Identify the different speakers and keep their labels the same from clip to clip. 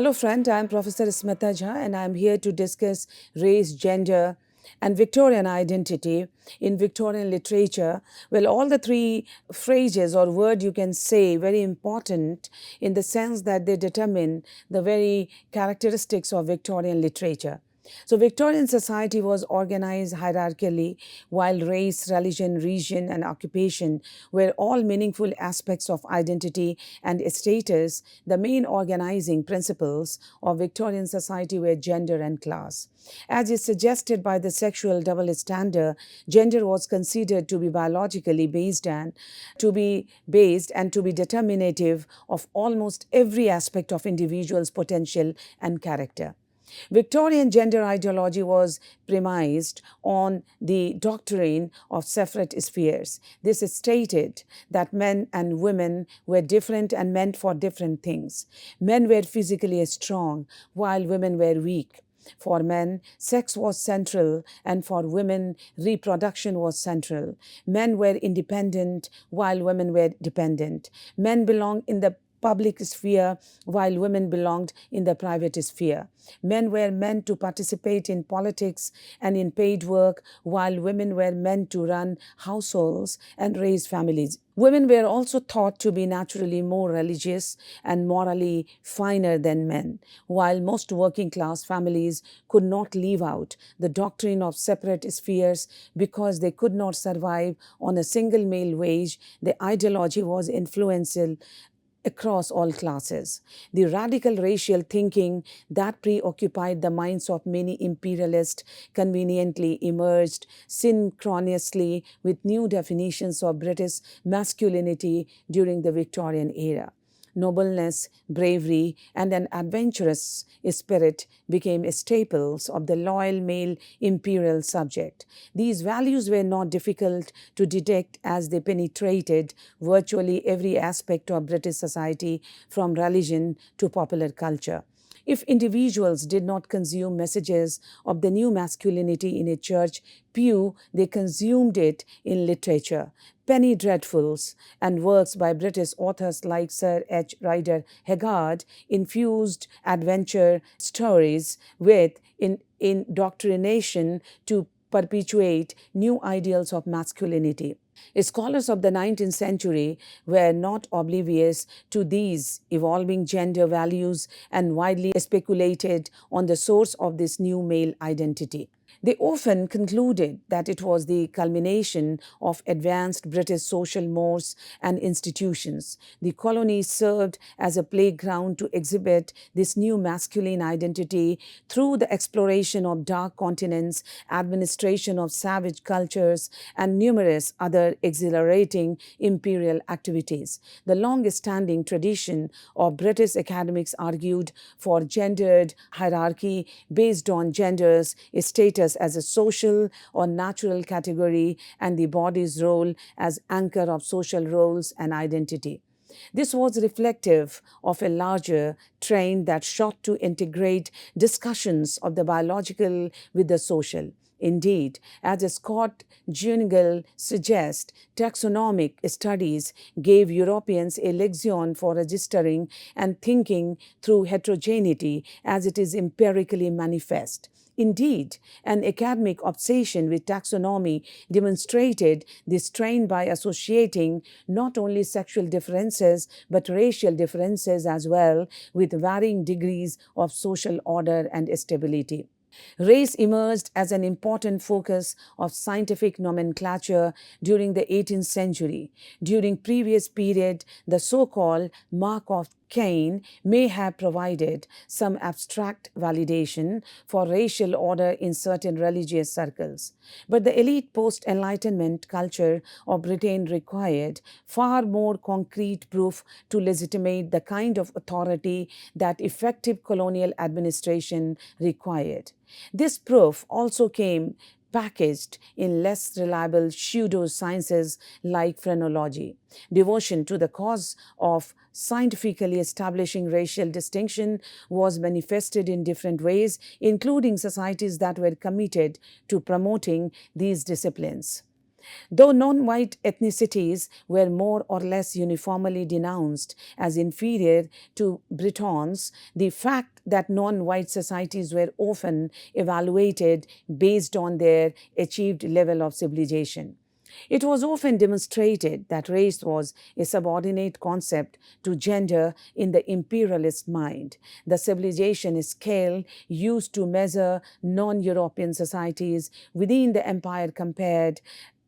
Speaker 1: Hello friend, I am Professor Smita Jha and I am here to discuss race, gender and Victorian identity in Victorian literature. Well, all the three phrases or word you can say very important in the sense that they determine the very characteristics of Victorian literature. So, Victorian society was organized hierarchically, while race, religion, region, and occupation were all meaningful aspects of identity and status. The main organizing principles of Victorian society were gender and class. As is suggested by the sexual double standard, gender was considered to be biologically based and to be determinative of almost every aspect of individual's potential and character. Victorian gender ideology was premised on the doctrine of separate spheres. This stated that men and women were different and meant for different things. Men were physically strong, while women were weak. For men, sex was central, and for women, reproduction was central. Men were independent, while women were dependent. Men belonged in the public sphere while women belonged in the private sphere. Men were meant to participate in politics and in paid work, while women were meant to run households and raise families. Women were also thought to be naturally more religious and morally finer than men. While most working class families could not leave out the doctrine of separate spheres because they could not survive on a single male wage, the ideology was influential across all classes. The radical racial thinking that preoccupied the minds of many imperialists conveniently emerged synchronously with new definitions of British masculinity during the Victorian era. Nobleness, bravery, and an adventurous spirit became staples of the loyal male imperial subject. These values were not difficult to detect as they penetrated virtually every aspect of British society, from religion to popular culture. If individuals did not consume messages of the new masculinity in a church pew, they consumed it in literature. Penny dreadfuls and works by British authors like Sir H. Rider Haggard infused adventure stories with indoctrination to perpetuate new ideals of masculinity. Scholars of the 19th century were not oblivious to these evolving gender values and widely speculated on the source of this new male identity. They often concluded that it was the culmination of advanced British social mores and institutions. The colony served as a playground to exhibit this new masculine identity through the exploration of dark continents, administration of savage cultures, and numerous other exhilarating imperial activities. The long-standing tradition of British academics argued for gendered hierarchy based on gender's status as a social or natural category and the body's role as anchor of social roles and identity. This was reflective of a larger trend that sought to integrate discussions of the biological with the social. Indeed, as Scott Junigal suggests, taxonomic studies gave Europeans a lexicon for registering and thinking through heterogeneity as it is empirically manifest. Indeed, an academic obsession with taxonomy demonstrated this trend by associating not only sexual differences but racial differences as well with varying degrees of social order and stability. Race emerged as an important focus of scientific nomenclature during the 18th century. During previous period, the so-called mark of Cain may have provided some abstract validation for racial order in certain religious circles. But the elite post-Enlightenment culture of Britain required far more concrete proof to legitimate the kind of authority that effective colonial administration required. This proof also came packaged in less reliable pseudosciences like phrenology. Devotion to the cause of scientifically establishing racial distinction was manifested in different ways, including societies that were committed to promoting these disciplines. Though non white ethnicities were more or less uniformly denounced as inferior to Britons, the fact that non white societies were often evaluated based on their achieved level of civilization. It was often demonstrated that race was a subordinate concept to gender in the imperialist mind. The civilization scale used to measure non European societies within the empire compared,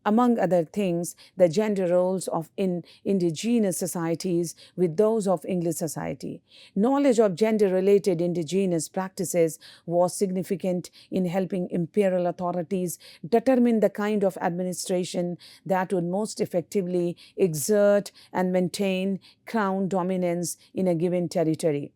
Speaker 1: among other things, the gender roles of indigenous societies with those of English society. Knowledge of gender related indigenous practices was significant in helping imperial authorities determine the kind of administration that would most effectively exert and maintain crown dominance in a given territory.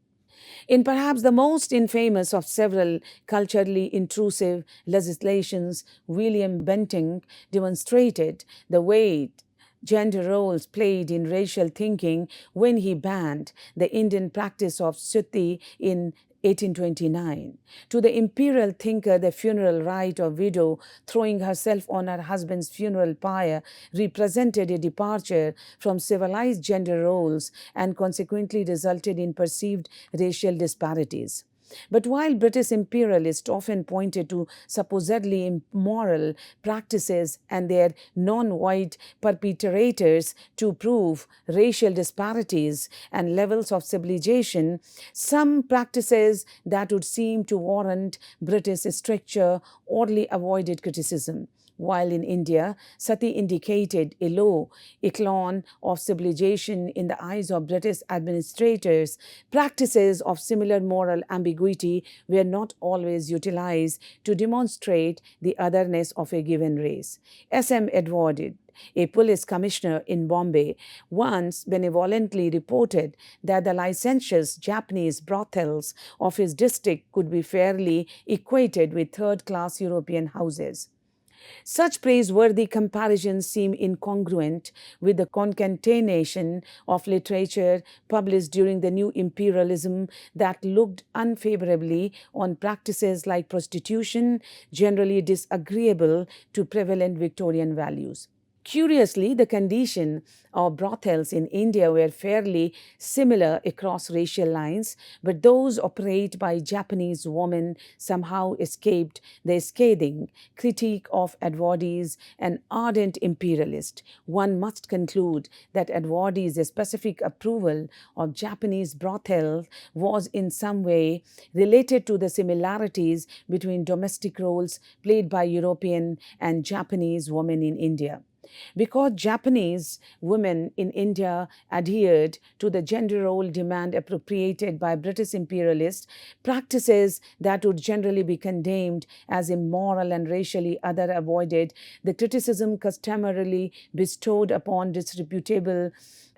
Speaker 1: In perhaps the most infamous of several culturally intrusive legislations, William Bentinck demonstrated the weight gender roles played in racial thinking when he banned the Indian practice of sutti in 1829. To the imperial thinker, the funeral rite of widow throwing herself on her husband's funeral pyre represented a departure from civilized gender roles and consequently resulted in perceived racial disparities. But while British imperialists often pointed to supposedly immoral practices and their non white perpetrators to prove racial disparities and levels of civilization, some practices that would seem to warrant British stricture oddly avoided criticism. While in India, sati indicated a low echelon of civilization in the eyes of British administrators, practices of similar moral ambiguity were not always utilized to demonstrate the otherness of a given race. S.M. Edward, a police commissioner in Bombay, once benevolently reported that the licentious Japanese brothels of his district could be fairly equated with third class European houses. Such praiseworthy comparisons seem incongruent with the concatenation of literature published during the new imperialism that looked unfavorably on practices like prostitution, generally disagreeable to prevalent Victorian values. Curiously, the condition of brothels in India were fairly similar across racial lines, but those operated by Japanese women somehow escaped the scathing critique of Edwardes, an ardent imperialist. One must conclude that Edwardes' specific approval of Japanese brothels was in some way related to the similarities between domestic roles played by European and Japanese women in India. Because Japanese women in India adhered to the gender role demand appropriated by British imperialists, practices that would generally be condemned as immoral and racially other avoided, the criticism customarily bestowed upon disreputable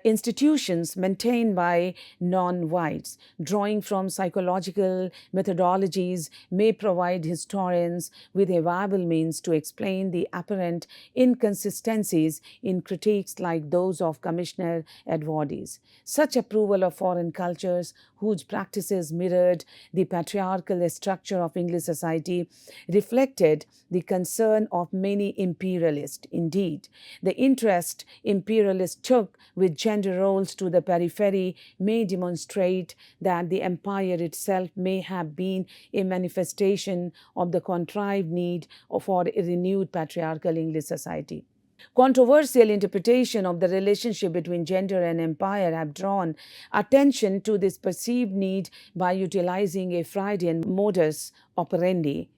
Speaker 1: institutions maintained by non whites, drawing from psychological methodologies, may provide historians with a viable means to explain the apparent inconsistencies in critiques like those of Commissioner Edwardes. Such approval of foreign cultures, whose practices mirrored the patriarchal structure of English society, reflected the concern of many imperialists. Indeed, the interest imperialists took with gender roles to the periphery may demonstrate that the empire itself may have been a manifestation of the contrived need for a renewed patriarchal English society. Controversial interpretation of the relationship between gender and empire have drawn attention to this perceived need by utilizing a Freudian modus operandi.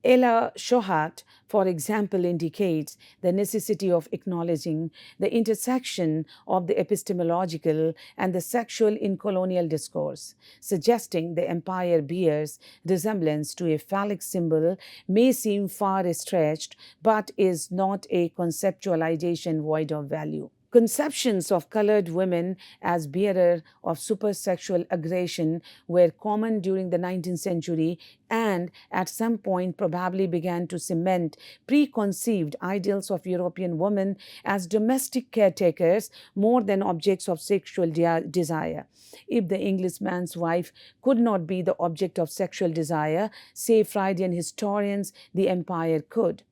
Speaker 1: Ella Shohat, for example, indicates the necessity of acknowledging the intersection of the epistemological and the sexual in colonial discourse, suggesting the empire bears resemblance to a phallic symbol may seem far stretched, but is not a conceptualization void of value. Conceptions of colored women as bearer of supersexual aggression were common during the 19th century and at some point probably began to cement preconceived ideals of European women as domestic caretakers more than objects of sexual desire. If the Englishman's wife could not be the object of sexual desire, say Freudian historians, the empire could.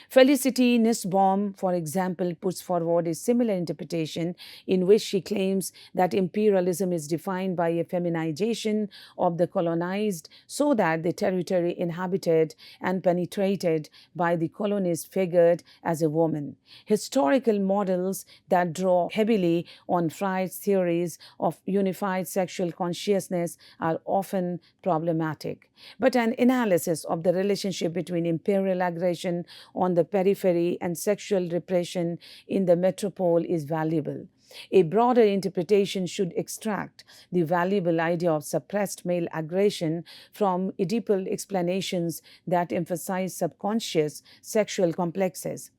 Speaker 1: Felicity Nussbaum, for example, puts forward a similar interpretation in which she claims that imperialism is defined by a feminization of the colonized so that the territory inhabited and penetrated by the colonist figured as a woman. Historical models that draw heavily on Freud's theories of unified sexual consciousness are often problematic. But an analysis of the relationship between imperial aggression on the periphery and sexual repression in the metropole is valuable. A broader interpretation should extract the valuable idea of suppressed male aggression from Oedipal explanations that emphasize subconscious sexual complexes.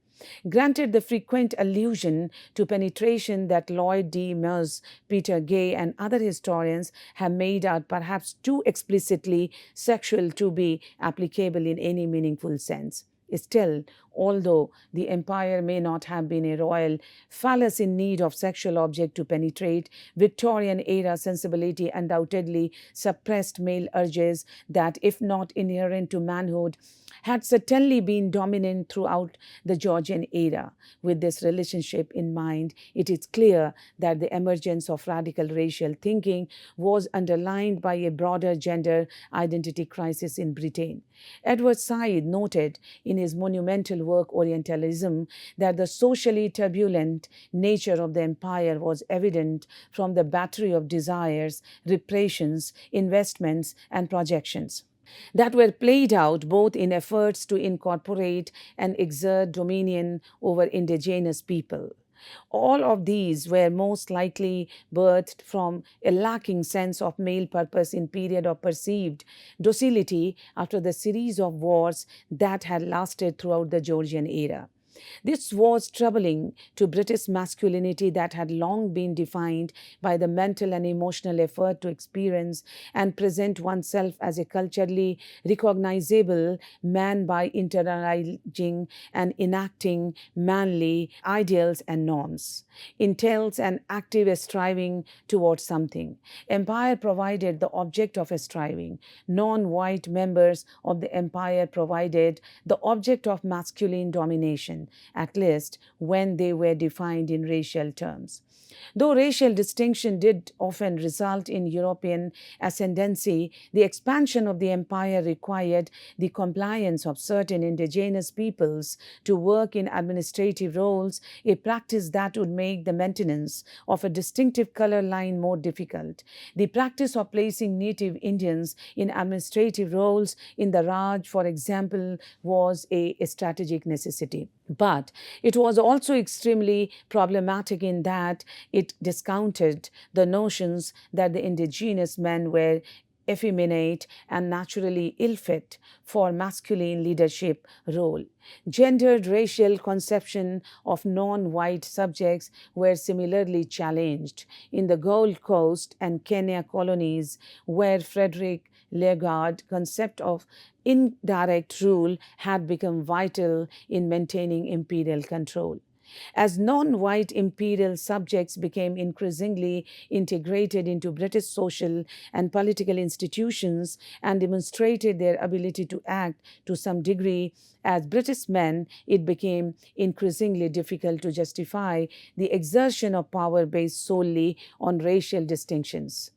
Speaker 1: Granted, the frequent allusion to penetration that Lloyd D. Mers, Peter Gay, and other historians have made are perhaps too explicitly sexual to be applicable in any meaningful sense. Still, although the empire may not have been a royal phallus in need of sexual object to penetrate, Victorian era sensibility undoubtedly suppressed male urges that, if not inherent to manhood, had certainly been dominant throughout the Georgian era. With this relationship in mind, it is clear that the emergence of radical racial thinking was underlined by a broader gender identity crisis in Britain. Edward Said noted in his monumental work Orientalism that the socially turbulent nature of the empire was evident from the battery of desires, repressions, investments, and projections that were played out both in efforts to incorporate and exert dominion over indigenous people. All of these were most likely birthed from a lacking sense of male purpose in period of perceived docility after the series of wars that had lasted throughout the Georgian era. This was troubling to British masculinity that had long been defined by the mental and emotional effort to experience and present oneself as a culturally recognizable man by internalizing and enacting manly ideals and norms. Entails an active striving towards something. Empire provided the object of a striving. Non-white members of the empire provided the object of masculine domination, at least when they were defined in racial terms. Though racial distinction did often result in European ascendancy, the expansion of the empire required the compliance of certain indigenous peoples to work in administrative roles, a practice that would make the maintenance of a distinctive color line more difficult. The practice of placing native Indians in administrative roles in the Raj, for example, was a strategic necessity. But it was also extremely problematic in that it discounted the notions that the indigenous men were effeminate and naturally ill-fit for masculine leadership role. Gendered racial conception of non-white subjects were similarly challenged. In the Gold Coast and Kenya colonies, where Frederick Legard's concept of indirect rule had become vital in maintaining imperial control. As non-white imperial subjects became increasingly integrated into British social and political institutions and demonstrated their ability to act to some degree as British men, it became increasingly difficult to justify the exertion of power based solely on racial distinctions.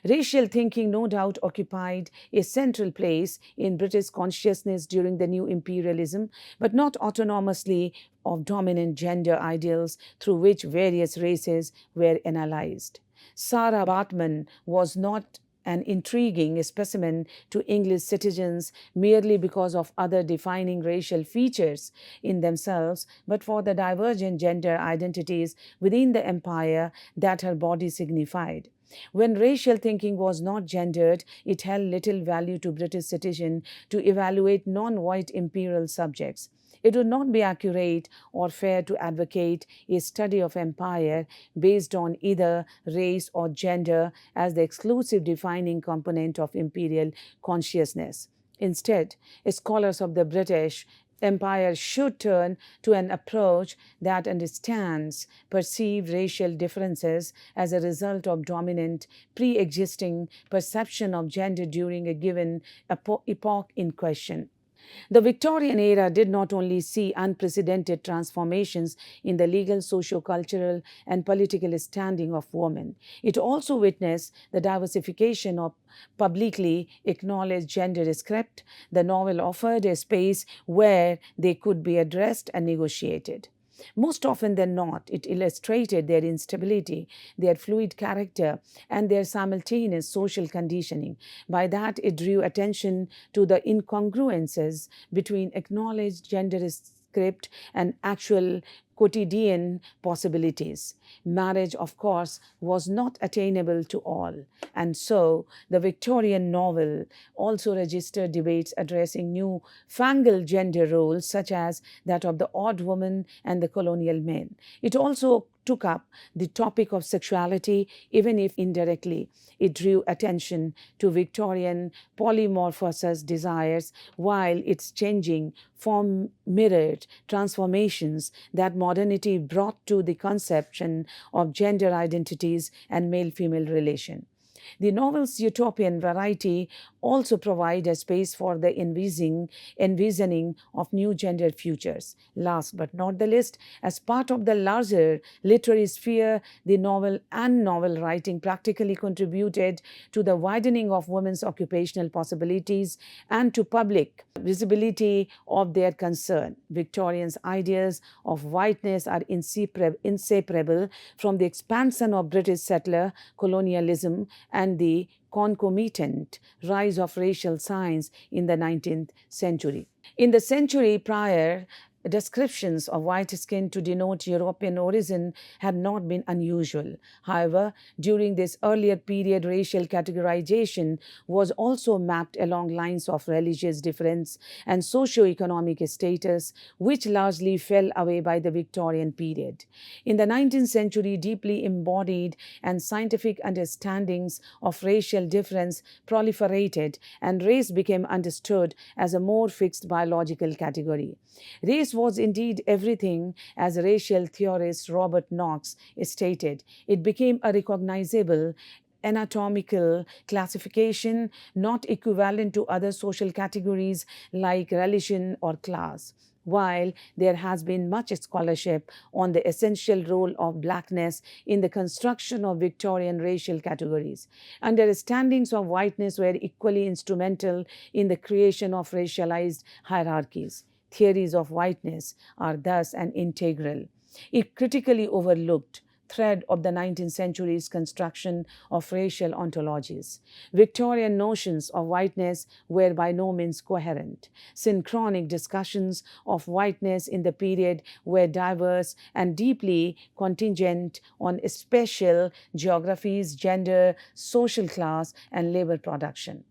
Speaker 1: Racial thinking no doubt occupied a central place in British consciousness during the new imperialism, but not autonomously of dominant gender ideals through which various races were analyzed. Sarah Bartman was not an intriguing specimen to English citizens merely because of other defining racial features in themselves, but for the divergent gender identities within the empire that her body signified. When racial thinking was not gendered, it held little value to British citizens to evaluate non-white imperial subjects. It would not be accurate or fair to advocate a study of empire based on either race or gender as the exclusive defining component of imperial consciousness. Instead, scholars of the British Empire should turn to an approach that understands perceived racial differences as a result of dominant pre-existing perception of gender during a given epoch in question. The Victorian era did not only see unprecedented transformations in the legal, socio-cultural, and political standing of women, it also witnessed the diversification of publicly acknowledged gender script. The novel offered a space where they could be addressed and negotiated. Most often than not, it illustrated their instability, their fluid character, and their simultaneous social conditioning. By that, it drew attention to the incongruences between acknowledged gender script and actual quotidian possibilities. Marriage, of course, was not attainable to all, and so the Victorian novel also registered debates addressing new fangled gender roles, such as that of the odd woman and the colonial men. It also took up the topic of sexuality, even if indirectly. It drew attention to Victorian polymorphous desires, while its changing form mirrored transformations that modernity brought to the conception of gender identities and male female relation. The novel's utopian variety also provide a space for the envisioning of new gender futures. Last but not the least, as part of the larger literary sphere, the novel and novel writing practically contributed to the widening of women's occupational possibilities and to public visibility of their concern. Victorians' ideas of whiteness are inseparable from the expansion of British settler colonialism and the concomitant rise of racial science in the 19th century. In the century prior, descriptions of white skin to denote European origin had not been unusual. However, during this earlier period, racial categorization was also mapped along lines of religious difference and socio-economic status, which largely fell away by the Victorian period. In the 19th century, deeply embodied and scientific understandings of racial difference proliferated, and race became understood as a more fixed biological category. Race was indeed everything, as racial theorist Robert Knox stated. It became a recognizable anatomical classification not equivalent to other social categories like religion or class. While there has been much scholarship on the essential role of blackness in the construction of Victorian racial categories, understandings of whiteness were equally instrumental in the creation of racialized hierarchies. Theories of whiteness are thus an integral, if critically overlooked, thread of the 19th century's construction of racial ontologies. Victorian notions of whiteness were by no means coherent. Synchronic discussions of whiteness in the period were diverse and deeply contingent on special geographies, gender, social class, and labor production.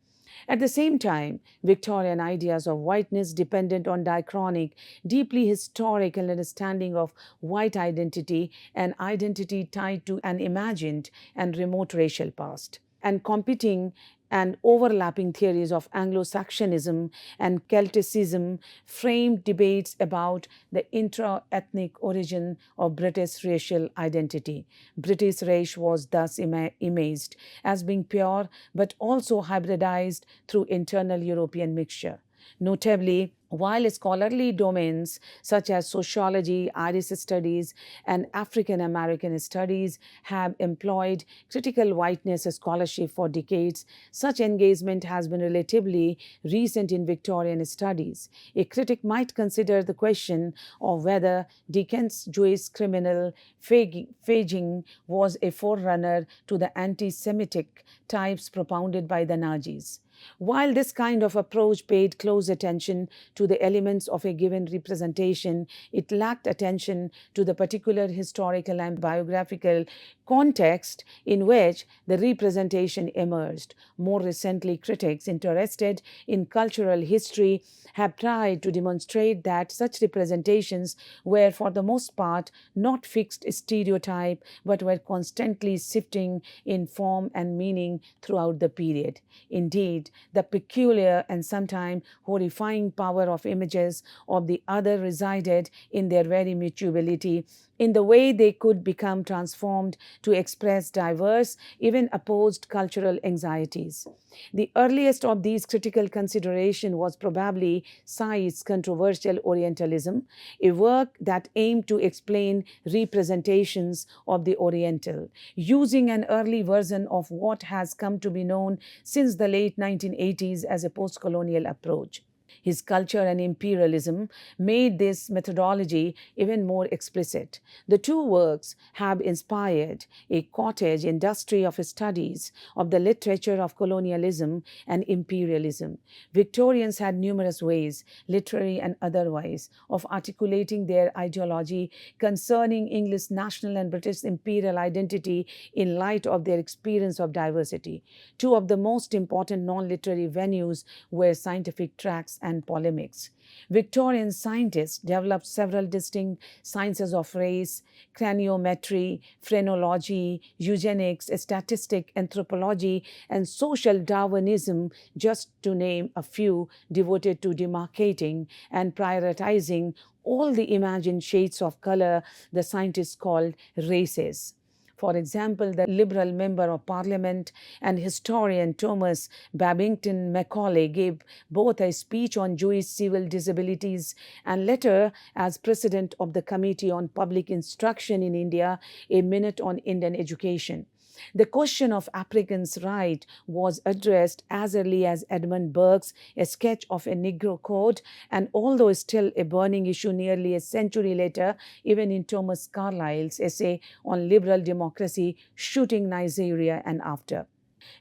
Speaker 1: At the same time, Victorian ideas of whiteness depended on diachronic, deeply historical understanding of white identity, an identity tied to an imagined and remote racial past, and competing and overlapping theories of Anglo-Saxonism and Celticism framed debates about the intra-ethnic origin of British racial identity. British race was thus imaged as being pure but also hybridized through internal European mixture. Notably, while scholarly domains such as sociology, Irish studies, and African American studies have employed critical whiteness scholarship for decades, such engagement has been relatively recent in Victorian studies. A critic might consider the question of whether Dickens' Jewish criminal Fagin was a forerunner to the anti-Semitic types propounded by the Nazis. While this kind of approach paid close attention to the elements of a given representation, it lacked attention to the particular historical and biographical context in which the representation emerged. More recently, critics interested in cultural history have tried to demonstrate that such representations were, for the most part, not fixed stereotype, but were constantly shifting in form and meaning throughout the period. Indeed, the peculiar and sometimes horrifying power of images of the other resided in their very mutability, in the way they could become transformed to express diverse, even opposed cultural anxieties. The earliest of these critical considerations was probably Said's controversial Orientalism, a work that aimed to explain representations of the Oriental, using an early version of what has come to be known since the late 1980s as a post-colonial approach. His culture and imperialism made this methodology even more explicit. The two works have inspired a cottage industry of studies of the literature of colonialism and imperialism. Victorians had numerous ways, literary and otherwise, of articulating their ideology concerning English national and British imperial identity in light of their experience of diversity. Two of the most important non-literary venues were scientific tracts and polemics. Victorian scientists developed several distinct sciences of race, craniometry, phrenology, eugenics, statistic, anthropology, and social Darwinism, just to name a few, devoted to demarcating and prioritizing all the imagined shades of color the scientists called races. For example, the Liberal Member of Parliament and historian Thomas Babington Macaulay gave both a speech on Jewish civil disabilities and later, as president of the Committee on Public Instruction in India, a minute on Indian education. The question of applicants' right was addressed as early as Edmund Burke's A Sketch of a Negro Code, and although still a burning issue nearly a century later, even in Thomas Carlyle's essay on liberal democracy, Shooting Nigeria and After.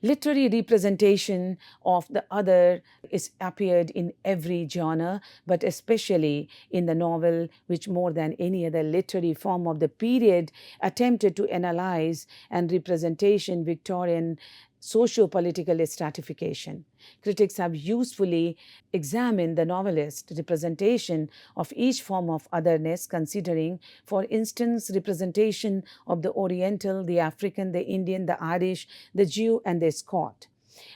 Speaker 1: Literary representation of the other is appeared in every genre, but especially in the novel, which more than any other literary form of the period attempted to analyze and representation Victorian socio-political stratification. Critics have usefully examined the novelist representation of each form of otherness, considering, for instance, representation of the Oriental, the African, the Indian, the Irish, the Jew, and the Scot.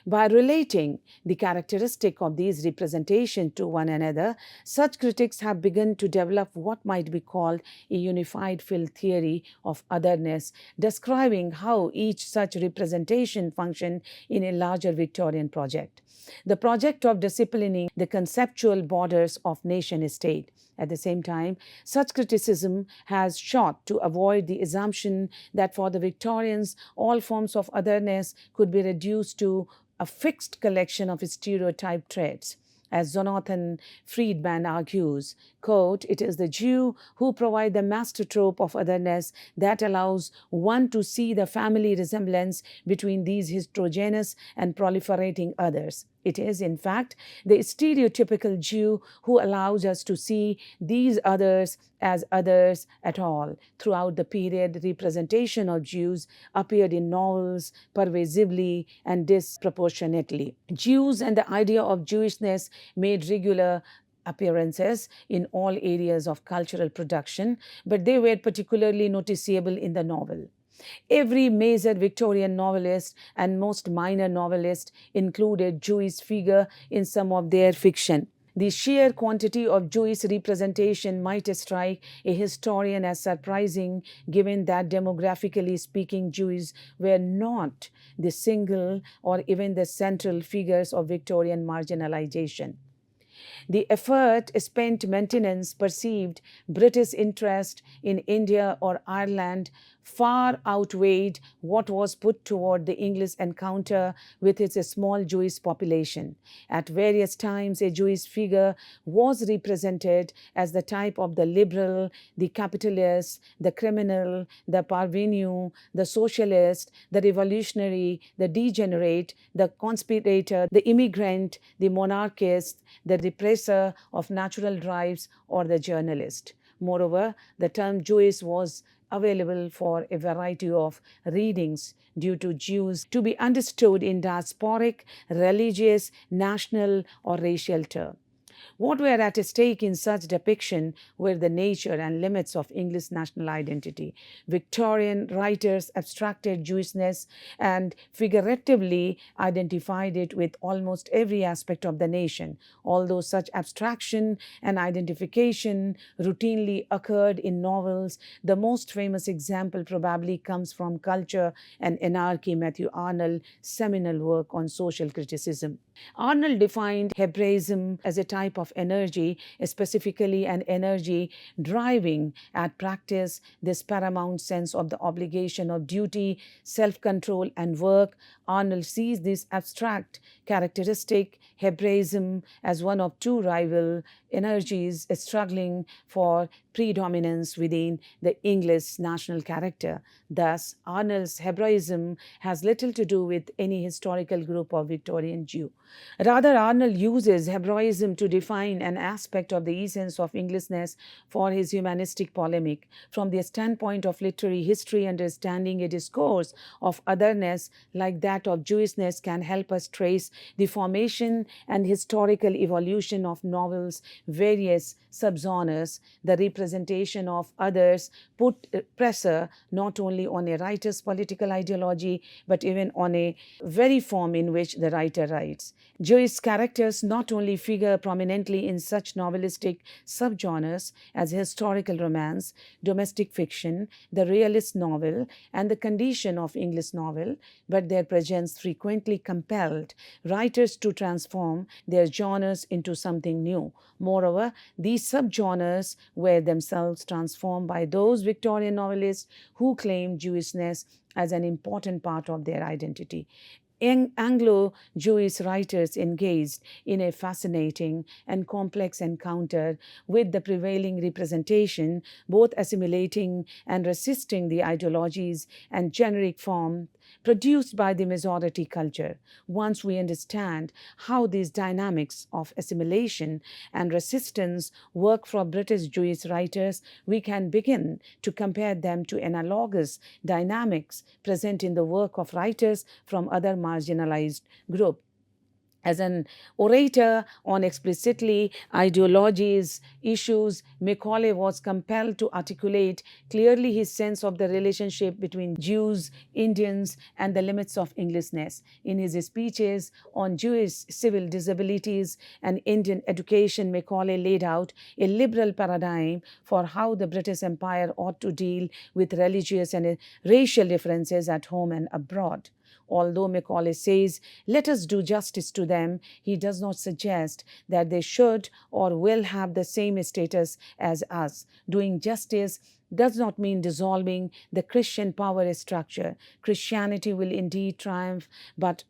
Speaker 1: By relating the characteristic of these representations to one another, such critics have begun to develop what might be called a unified field theory of otherness, describing how each such representation functioned in a larger Victorian project. The project of disciplining the conceptual borders of nation-state. At the same time, such criticism has sought to avoid the assumption that for the Victorians, all forms of otherness could be reduced to a fixed collection of stereotype traits. As Jonathan Friedman argues, quote, "It is the Jew who provides the master trope of otherness that allows one to see the family resemblance between these heterogeneous and proliferating others. It is, in fact, the stereotypical Jew who allows us to see these others as others at all. Throughout the period, representation of Jews appeared in novels pervasively and disproportionately. Jews and the idea of Jewishness made regular appearances in all areas of cultural production, but they were particularly noticeable in the novel. Every major Victorian novelist and most minor novelist included Jewish figure in some of their fiction. The sheer quantity of Jewish representation might strike a historian as surprising, given that demographically speaking, Jews were not the single or even the central figures of Victorian marginalization. The effort spent maintenance perceived British interest in India or Ireland far outweighed what was put toward the English encounter with its small Jewish population. At various times, a Jewish figure was represented as the type of the liberal, the capitalist, the criminal, the parvenu, the socialist, the revolutionary, the degenerate, the conspirator, the immigrant, the monarchist, the repressor of natural drives, or the journalist. Moreover, the term Jewish was available for a variety of readings due to Jews to be understood in diasporic, religious, national, or racial terms. What were at stake in such depiction were the nature and limits of English national identity. Victorian writers abstracted Jewishness and figuratively identified it with almost every aspect of the nation, although such abstraction and identification routinely occurred in novels. The most famous example probably comes from Culture and Anarchy, Matthew Arnold's seminal work on social criticism. Arnold defined Hebraism as a type of energy, specifically an energy driving at practice this paramount sense of the obligation of duty, self control, and work. Arnold sees this abstract characteristic, Hebraism, as one of two rival energies struggling for predominance within the English national character. Thus, Arnold's Hebraism has little to do with any historical group of Victorian Jew. Rather, Arnold uses Hebraism to define an aspect of the essence of Englishness for his humanistic polemic. From the standpoint of literary history, understanding a discourse of otherness like that of Jewishness can help us trace the formation and historical evolution of novels' various subgenres. The representation of others put pressure not only on a writer's political ideology but even on a very form in which the writer writes. Jewish characters not only figure prominently in such novelistic subgenres as historical romance, domestic fiction, the realist novel, and the condition of English novel, but their presence frequently compelled writers to transform their genres into something new. Moreover, these subgenres were themselves transformed by those Victorian novelists who claimed Jewishness as an important part of their identity. Anglo-Jewish writers engaged in a fascinating and complex encounter with the prevailing representation, both assimilating and resisting the ideologies and generic form produced by the majority culture. Once we understand how these dynamics of assimilation and resistance work for British Jewish writers, we can begin to compare them to analogous dynamics present in the work of writers from other marginalized groups. As an orator on explicitly ideologies issues, Macaulay was compelled to articulate clearly his sense of the relationship between Jews, Indians, and the limits of Englishness. In his speeches on Jewish civil disabilities and Indian education, Macaulay laid out a liberal paradigm for how the British Empire ought to deal with religious and racial differences at home and abroad. Although Macaulay says, "Let us do justice to them," he does not suggest that they should or will have the same status as us. Doing justice does not mean dissolving the Christian power structure. Christianity will indeed triumph, but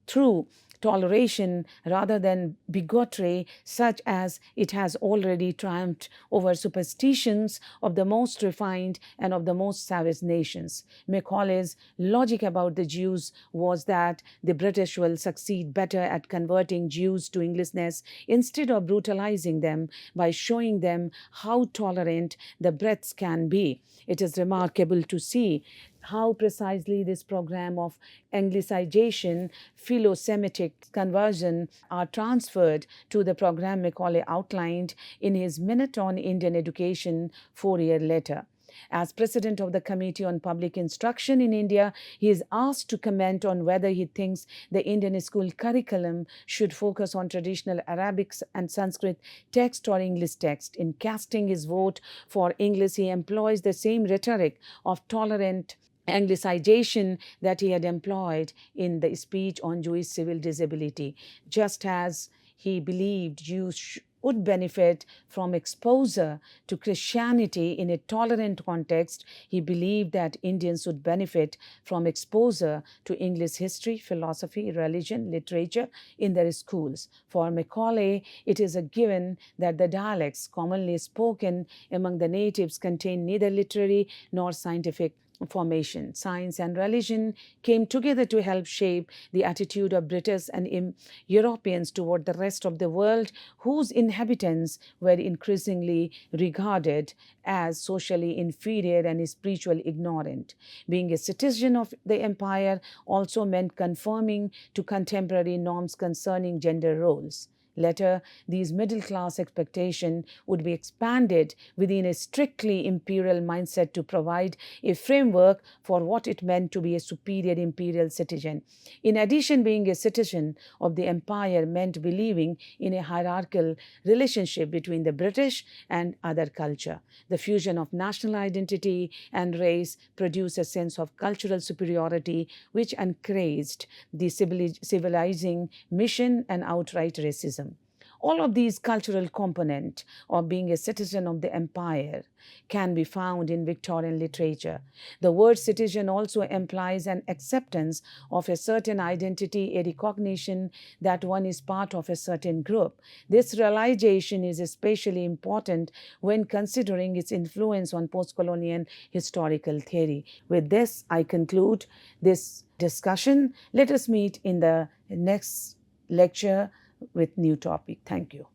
Speaker 1: through toleration rather than bigotry, such as it has already triumphed over superstitions of the most refined and of the most savage nations. Macaulay's logic about the Jews was that the British will succeed better at converting Jews to Englishness instead of brutalizing them by showing them how tolerant the Brits can be. It is remarkable to see how precisely this program of Anglicization, philo-Semitic conversion are transferred to the program Macaulay outlined in his Minute on Indian Education 4-year letter. As president of the Committee on Public Instruction in India, he is asked to comment on whether he thinks the Indian school curriculum should focus on traditional Arabic and Sanskrit text or English text. In casting his vote for English, he employs the same rhetoric of tolerant Anglicization that he had employed in the speech on Jewish civil disability. Just as he believed Jews would benefit from exposure to Christianity in a tolerant context, he believed that Indians would benefit from exposure to English history, philosophy, religion, literature in their schools. For Macaulay, it is a given that the dialects commonly spoken among the natives contain neither literary nor scientific formation. Science and religion came together to help shape the attitude of British and Europeans toward the rest of the world, whose inhabitants were increasingly regarded as socially inferior and spiritually ignorant. Being a citizen of the empire also meant conforming to contemporary norms concerning gender roles. Later, these middle class expectations would be expanded within a strictly imperial mindset to provide a framework for what it meant to be a superior imperial citizen. In addition, being a citizen of the empire meant believing in a hierarchical relationship between the British and other culture. The fusion of national identity and race produced a sense of cultural superiority which encouraged the civilizing mission and outright racism. All of these cultural components of being a citizen of the empire can be found in Victorian literature. The word citizen also implies an acceptance of a certain identity, a recognition that one is part of a certain group. This realization is especially important when considering its influence on post-colonial historical theory. With this, I conclude this discussion. Let us meet in the next lecture with new topic. Thank you.